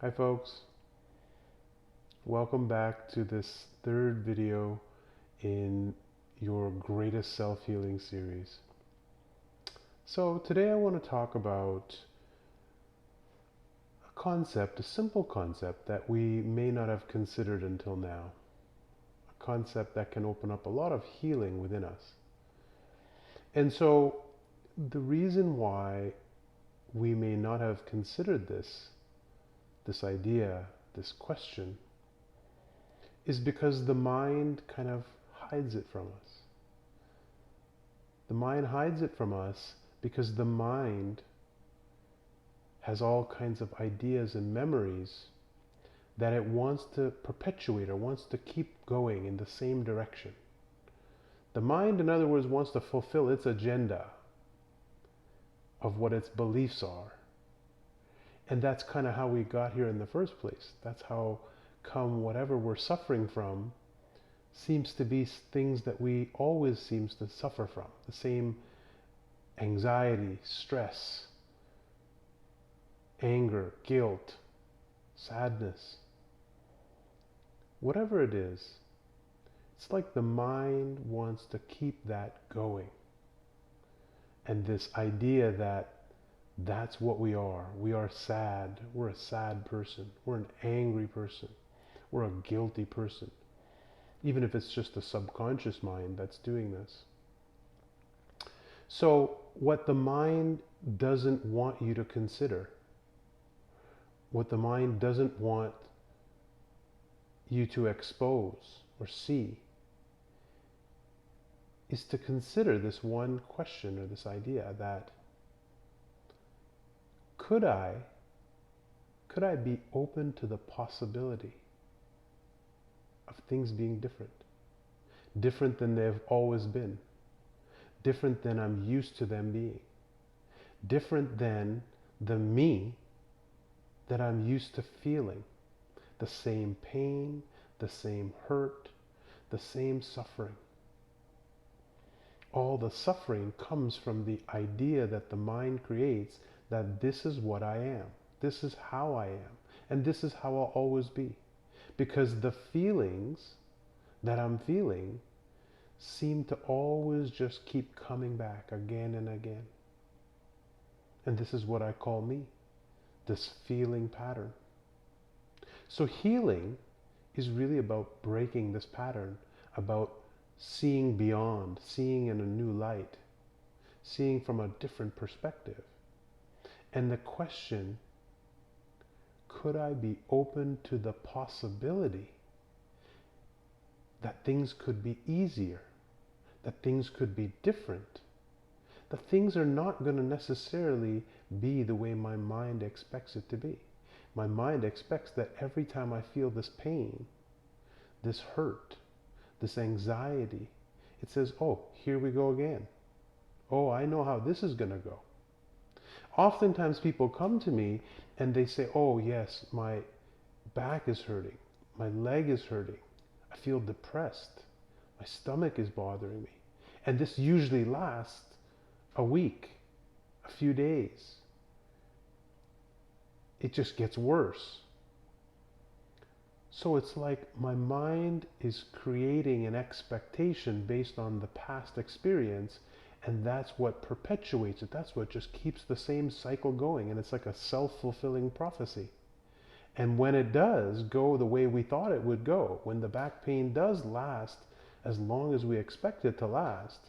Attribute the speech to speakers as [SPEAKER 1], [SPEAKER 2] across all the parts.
[SPEAKER 1] Hi folks, welcome back to this third video in your Greatest Self-Healing series. So today I want to talk about a concept, a simple concept that we may not have considered until now. A concept that can open up a lot of healing within us. And so the reason why we may not have considered this idea, this question, is because the mind kind of hides it from us. The mind hides it from us because the mind has all kinds of ideas and memories that it wants to perpetuate or wants to keep going in the same direction. The mind, in other words, wants to fulfill its agenda of what its beliefs are. And that's kind of how we got here in the first place. That's how come whatever we're suffering from seems to be things that we always seem to suffer from. The same anxiety, stress, anger, guilt, sadness. Whatever it is, it's like the mind wants to keep that going. And this idea that that's what we are. We are sad. We're a sad person. We're an angry person. We're a guilty person. Even if it's just a subconscious mind that's doing this. So what the mind doesn't want you to consider, what the mind doesn't want you to expose or see, is to consider this one question or this idea that could I be open to the possibility of things being different? Different than they've always been. Different than I'm used to them being. Different than the me that I'm used to feeling. The same pain, the same hurt, the same suffering. All the suffering comes from the idea that the mind creates that this is what I am. This is how I am. And this is how I'll always be. Because the feelings that I'm feeling seem to always just keep coming back again and again. And this is what I call me, this feeling pattern. So healing is really about breaking this pattern, about seeing beyond, seeing in a new light, seeing from a different perspective. And the question, could I be open to the possibility that things could be easier, that things could be different, that things are not going to necessarily be the way my mind expects it to be. My mind expects that every time I feel this pain, this hurt, this anxiety, it says, oh, here we go again. Oh, I know how this is going to go. Oftentimes people come to me and they say, oh yes, my back is hurting, my leg is hurting, I feel depressed, my stomach is bothering me. And this usually lasts a week, a few days. It just gets worse. So it's like my mind is creating an expectation based on the past experience, and that's what perpetuates it. That's what just keeps the same cycle going, and it's like a self-fulfilling prophecy. And when it does go the way we thought it would go, when the back pain does last as long as we expect it to last,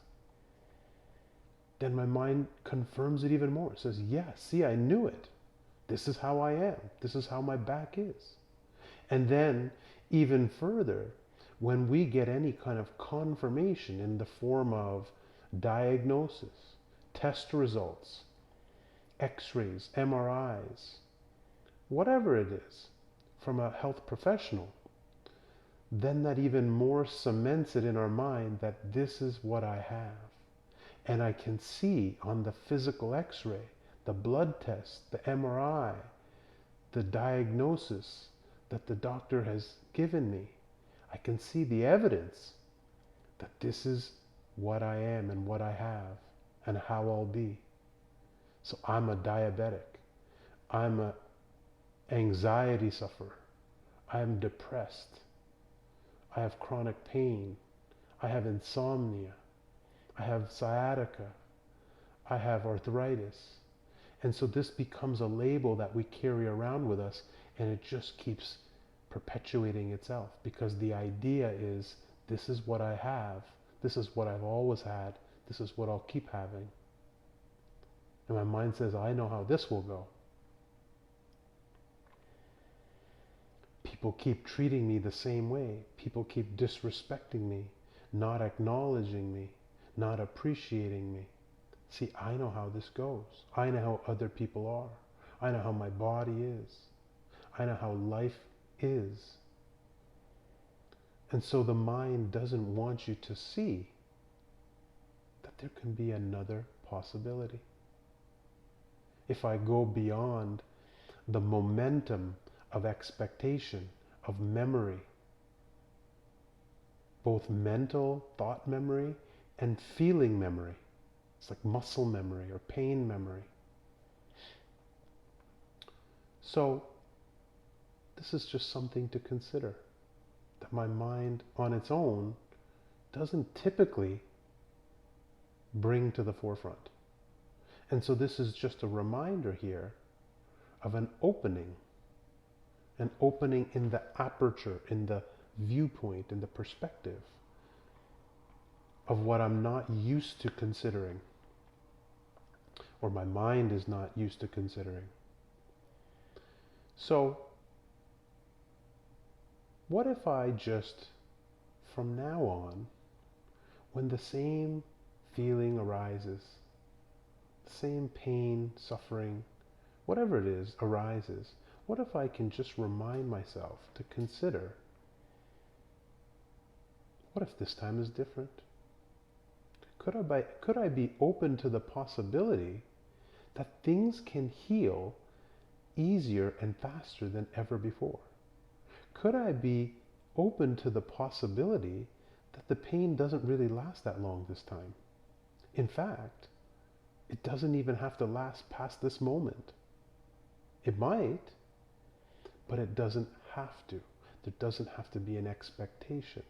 [SPEAKER 1] then my mind confirms it even more. It says, yeah, see, I knew it. This is how I am. This is how my back is. And then, even further, when we get any kind of confirmation in the form of diagnosis, test results, x-rays, MRIs, whatever it is, from a health professional, then that even more cements it in our mind that this is what I have. And I can see on the physical x-ray, the blood test, the MRI, the diagnosis that the doctor has given me, I can see the evidence that this is what I am and what I have and how I'll be. So I'm a diabetic. I'm a anxiety suffer. I am depressed. I have chronic pain. I have insomnia. I have sciatica. I have arthritis. And so this becomes a label that we carry around with us, and it just keeps perpetuating itself, because the idea is, this is what I have. This is what I've always had. This is what I'll keep having. And my mind says, I know how this will go. People keep treating me the same way. People keep disrespecting me, not acknowledging me, not appreciating me. See, I know how this goes. I know how other people are. I know how my body is. I know how life is. And so the mind doesn't want you to see that there can be another possibility. If I go beyond the momentum of expectation, of memory, both mental thought memory and feeling memory. It's like muscle memory or pain memory. So this is just something to consider, that my mind on its own doesn't typically bring to the forefront. And so this is just a reminder here of an opening in the aperture, in the viewpoint, in the perspective of what I'm not used to considering, or my mind is not used to considering. So, what if I just, from now on, when the same feeling arises, the same pain, suffering, whatever it is arises, what if I can just remind myself to consider, what if this time is different? Could I be open to the possibility that things can heal easier and faster than ever before? Could I be open to the possibility that the pain doesn't really last that long this time? In fact, it doesn't even have to last past this moment. It might, but it doesn't have to. There doesn't have to be an expectation.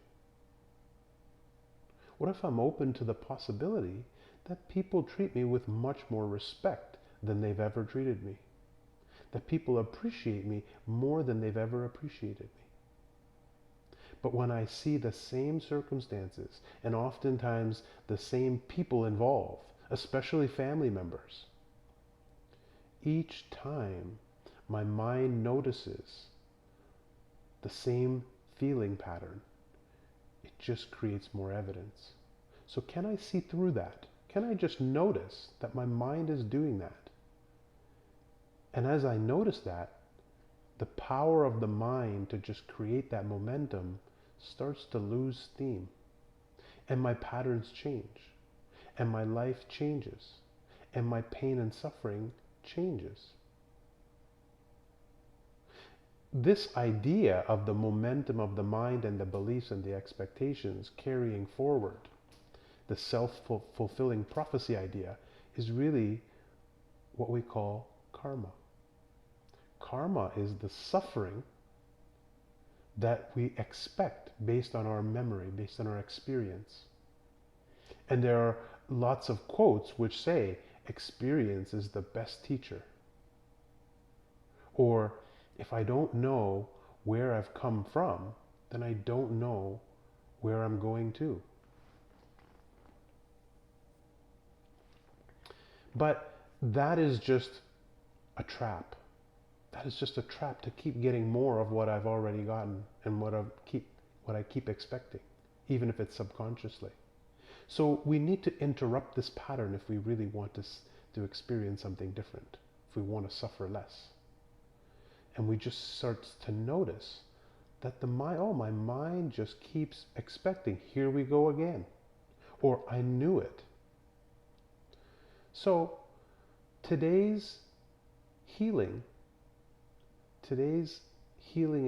[SPEAKER 1] What if I'm open to the possibility that people treat me with much more respect than they've ever treated me? That people appreciate me more than they've ever appreciated me? But when I see the same circumstances, and oftentimes the same people involved, especially family members, each time my mind notices the same feeling pattern, it just creates more evidence. So can I see through that? Can I just notice that my mind is doing that? And as I notice that, the power of the mind to just create that momentum starts to lose steam. And my patterns change. And my life changes. And my pain and suffering changes. This idea of the momentum of the mind and the beliefs and the expectations carrying forward, the self-fulfilling prophecy idea, is really what we call karma. Karma is the suffering that we expect based on our memory, based on our experience. And there are lots of quotes which say, experience is the best teacher. Or, if I don't know where I've come from, then I don't know where I'm going to. But that is just a trap. That is just a trap to keep getting more of what I've already gotten and what I keep expecting, even if it's subconsciously. So we need to interrupt this pattern if we really want to experience something different, if we want to suffer less. And we just start to notice that my mind just keeps expecting, here we go again, or I knew it. So today's healing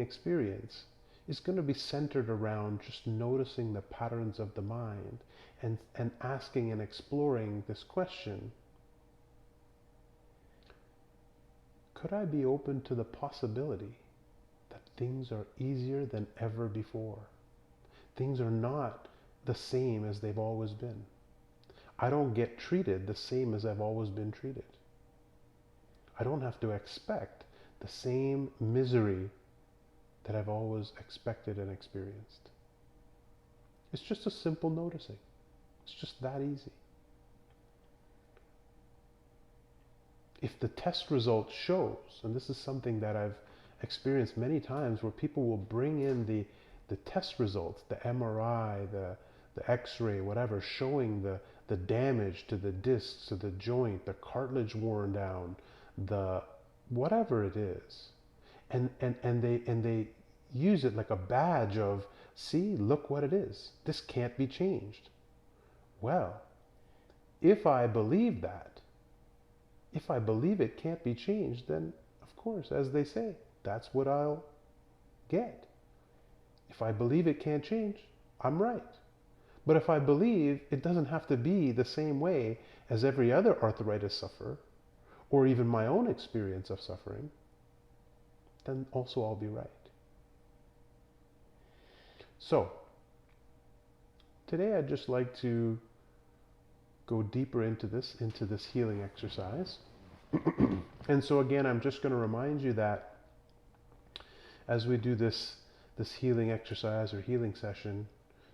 [SPEAKER 1] experience is going to be centered around just noticing the patterns of the mind and asking and exploring this question: Could I be open to the possibility that things are easier than ever before? Things are not the same as they've always been. I don't get treated the same as I've always been treated. I don't have to expect the same misery that I've always expected and experienced. It's just a simple noticing. It's just that easy. If the test result shows, and this is something that I've experienced many times, where people will bring in the test results, the MRI, the X-ray, whatever, showing the damage to the discs, to the joint, the cartilage worn down, the whatever it is, and they use it like a badge of, see, look what it is. This can't be changed. Well, if I believe that, if I believe it can't be changed, then of course, as they say, that's what I'll get. If I believe it can't change, I'm right. But if I believe it doesn't have to be the same way as every other arthritis sufferer, or even my own experience of suffering, then also I'll be right. So, today I'd just like to go deeper into this healing exercise. And so again, I'm just going to remind you that as we do this healing exercise or healing session,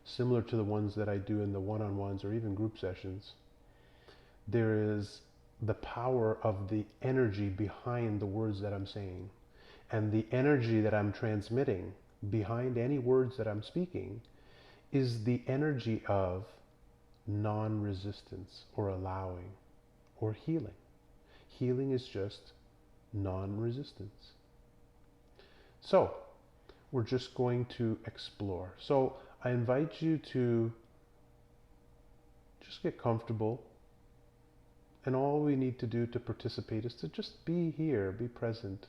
[SPEAKER 1] similar to the ones that I do in the one-on-ones or even group sessions, there is the power of the energy behind the words that I'm saying. And the energy that I'm transmitting behind any words that I'm speaking is the energy of non-resistance or allowing or healing. Healing is just non-resistance. So, we're just going to explore. So, I invite you to just get comfortable, and all we need to do to participate is to just be here, be present.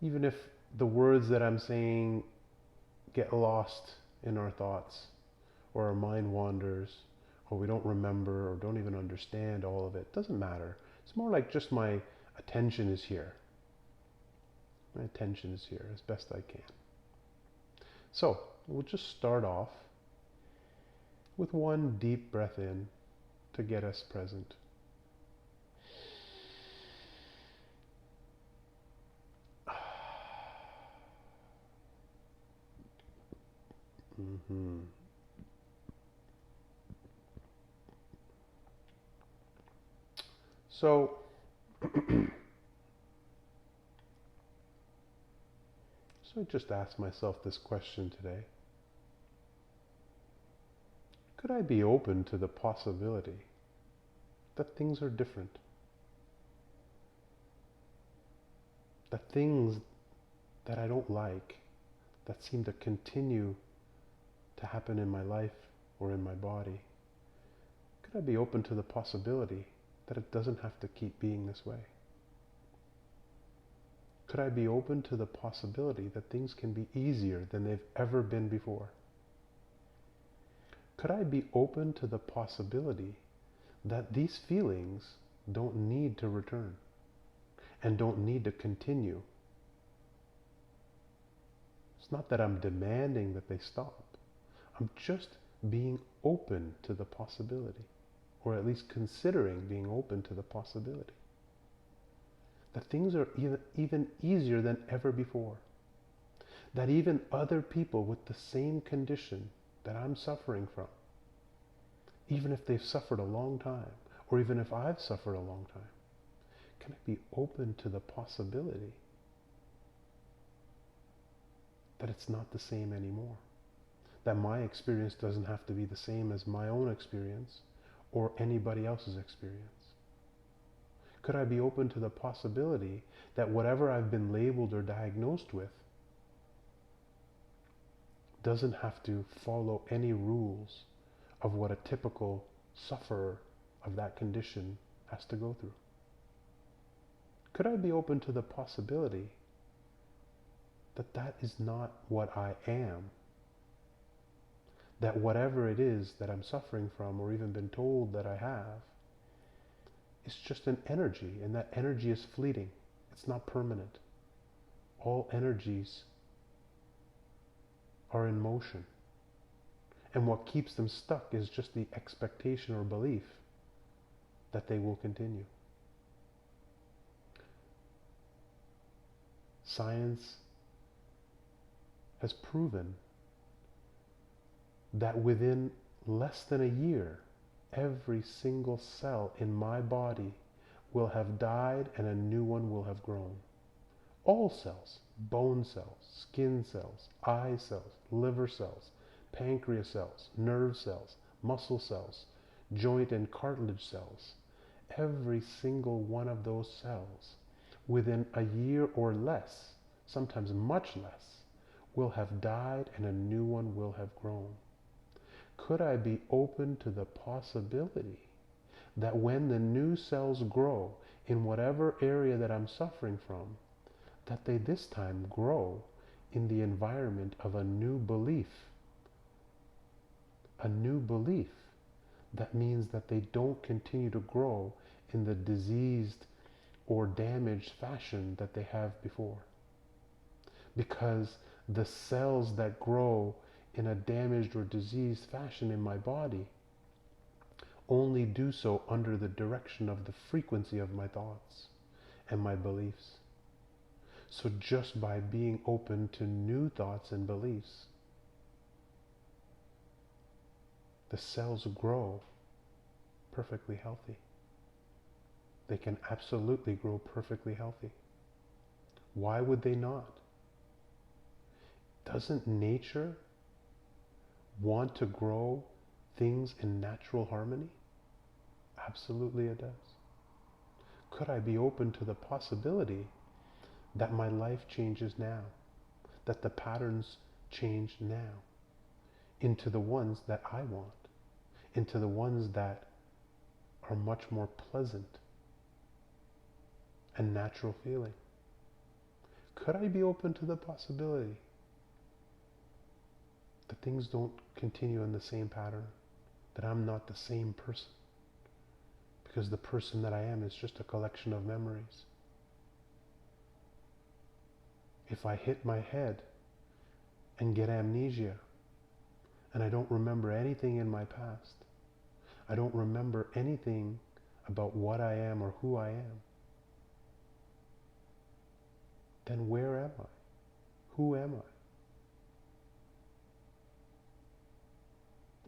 [SPEAKER 1] Even if the words that I'm saying get lost in our thoughts, or our mind wanders, or we don't remember, or don't even understand all of it, doesn't matter. It's more like just my attention is here. My attention is here as best I can. So, we'll just start off with one deep breath in to get us present. Mm-hmm. So, I just asked myself this question today. Could I be open to the possibility that things are different? That things that I don't like, that seem to continue to happen in my life or in my body, could I be open to the possibility that it doesn't have to keep being this way? Could I be open to the possibility that things can be easier than they've ever been before? Could I be open to the possibility that these feelings don't need to return and don't need to continue? It's not that I'm demanding that they stop. I'm just being open to the possibility, or at least considering being open to the possibility that things are even easier than ever before. That even other people with the same condition that I'm suffering from, even if they've suffered a long time, or even if I've suffered a long time, can I be open to the possibility that it's not the same anymore? That my experience doesn't have to be the same as my own experience or anybody else's experience? Could I be open to the possibility that whatever I've been labeled or diagnosed with doesn't have to follow any rules of what a typical sufferer of that condition has to go through? Could I be open to the possibility that that is not what I am? That whatever it is that I'm suffering from, or even been told that I have, is just an energy, and that energy is fleeting. It's not permanent. All energies are in motion. And what keeps them stuck is just the expectation or belief that they will continue. Science has proven that within less than a year, every single cell in my body will have died and a new one will have grown. All cells, bone cells, skin cells, eye cells, liver cells, pancreas cells, nerve cells, muscle cells, joint and cartilage cells, every single one of those cells within a year or less, sometimes much less, will have died and a new one will have grown. Could I be open to the possibility that when the new cells grow in whatever area that I'm suffering from, that they this time grow in the environment of a new belief? A new belief. That means that they don't continue to grow in the diseased or damaged fashion that they have before. Because the cells that grow in a damaged or diseased fashion in my body only do so under the direction of the frequency of my thoughts and my beliefs. So just by being open to new thoughts and beliefs, the cells grow perfectly healthy. They can absolutely grow perfectly healthy. Why would they not? Doesn't nature want to grow things in natural harmony? Absolutely it does. Could I be open to the possibility that my life changes now? That the patterns change now into the ones that I want, into the ones that are much more pleasant and natural feeling? Could I be open to the possibility that things don't continue in the same pattern, that I'm not the same person, because the person that I am is just a collection of memories? If I hit my head and get amnesia and I don't remember anything in my past, I don't remember anything about what I am or who I am, then where am I? Who am I?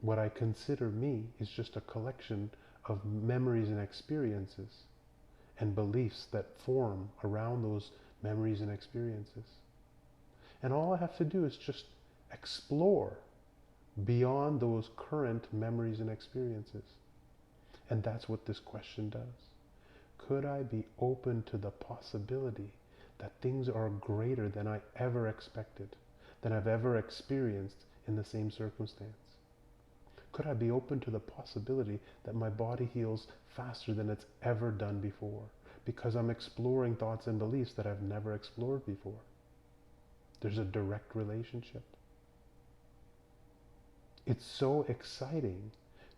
[SPEAKER 1] What I consider me is just a collection of memories and experiences and beliefs that form around those memories and experiences. And all I have to do is just explore beyond those current memories and experiences. And that's what this question does. Could I be open to the possibility that things are greater than I ever expected, than I've ever experienced in the same circumstance? Could I be open to the possibility that my body heals faster than it's ever done before, because I'm exploring thoughts and beliefs that I've never explored before? There's a direct relationship. It's so exciting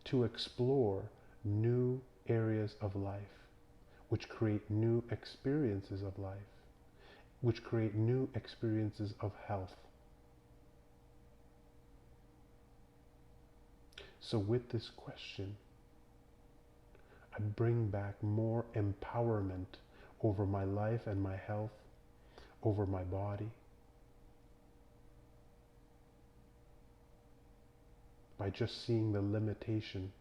[SPEAKER 1] to explore new areas of life, which create new experiences of life, which create new experiences of health. So with this question, I bring back more empowerment over my life and my health, over my body, by just seeing the limitation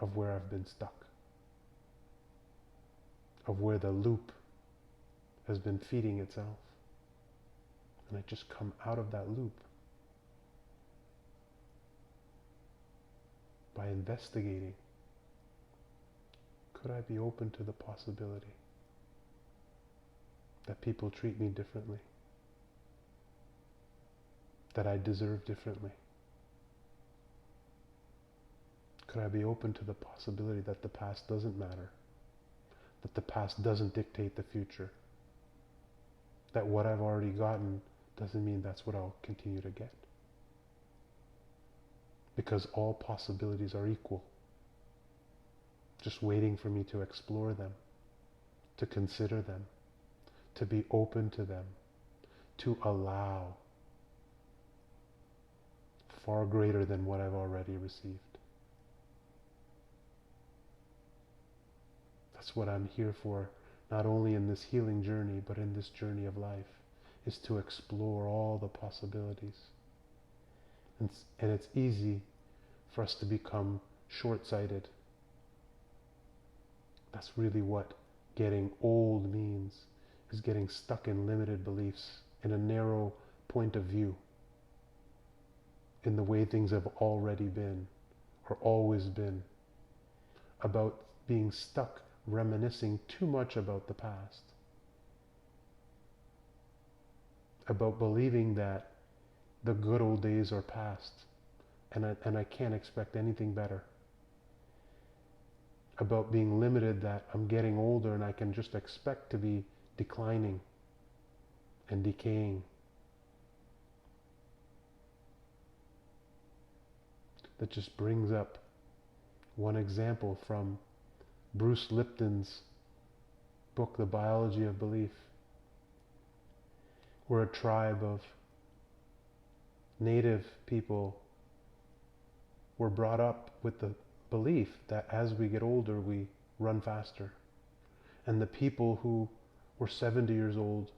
[SPEAKER 1] of where I've been stuck, of where the loop has been feeding itself. And I just come out of that loop by investigating. Could I be open to the possibility that people treat me differently, that I deserve differently? Could I be open to the possibility that the past doesn't matter, that the past doesn't dictate the future, that what I've already gotten doesn't mean that's what I'll continue to get? Because all possibilities are equal. just waiting for me to explore them, to consider them, to be open to them, to allow far greater than what I've already received. That's what I'm here for, not only in this healing journey, but in this journey of life, is to explore all the possibilities. And it's easy for us to become short-sighted. That's really what getting old means, is getting stuck in limited beliefs, in a narrow point of view, in the way things have already been, or always been, about being stuck reminiscing too much about the past, about believing that the good old days are past, and I can't expect anything better, about being limited that I'm getting older and I can just expect to be declining and decaying. That just brings up one example from Bruce Lipton's book, The Biology of Belief, where a tribe of native people were brought up with the belief that as we get older, we run faster. And the people who were 70 years old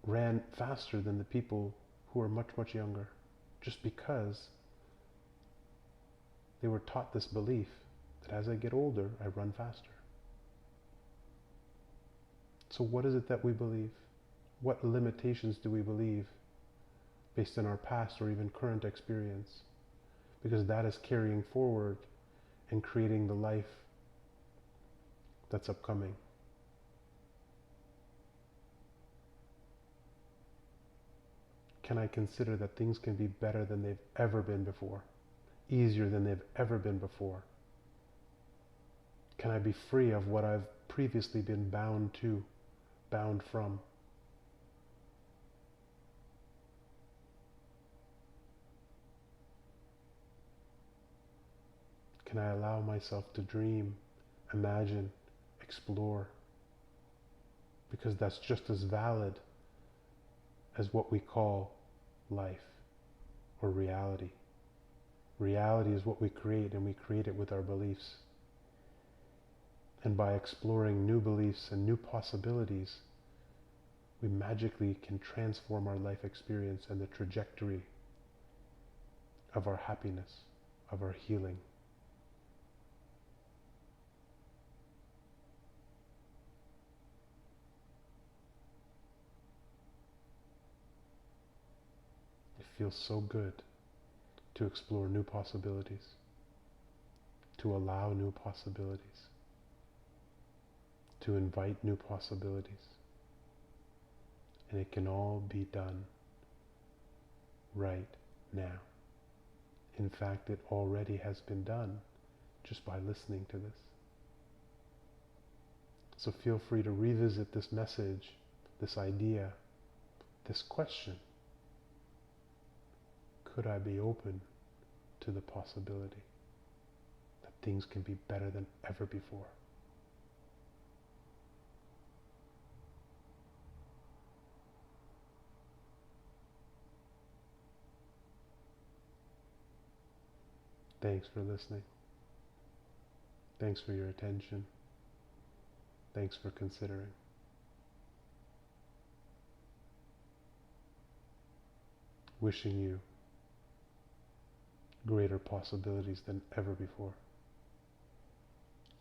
[SPEAKER 1] ran faster than the people who were much, much younger, just because they were taught this belief that as I get older, I run faster. So what is it that we believe? What limitations do we believe based on our past or even current experience? Because that is carrying forward and creating the life that's upcoming. Can I consider that things can be better than they've ever been before? Easier than they've ever been before? Can I be free of what I've previously been bound to, bound from? Can I allow myself to dream, imagine, explore? Because that's just as valid as what we call life or reality. Reality is what we create, and we create it with our beliefs. And by exploring new beliefs and new possibilities, we magically can transform our life experience and the trajectory of our happiness, of our healing. It feels so good to explore new possibilities, to allow new possibilities, to invite new possibilities. And it can all be done right now. In fact, it already has been done just by listening to this. So feel free to revisit this message, this idea, this question. Could I be open to the possibility that things can be better than ever before? Thanks for listening. Thanks for your attention. Thanks for considering. Wishing you greater possibilities than ever before.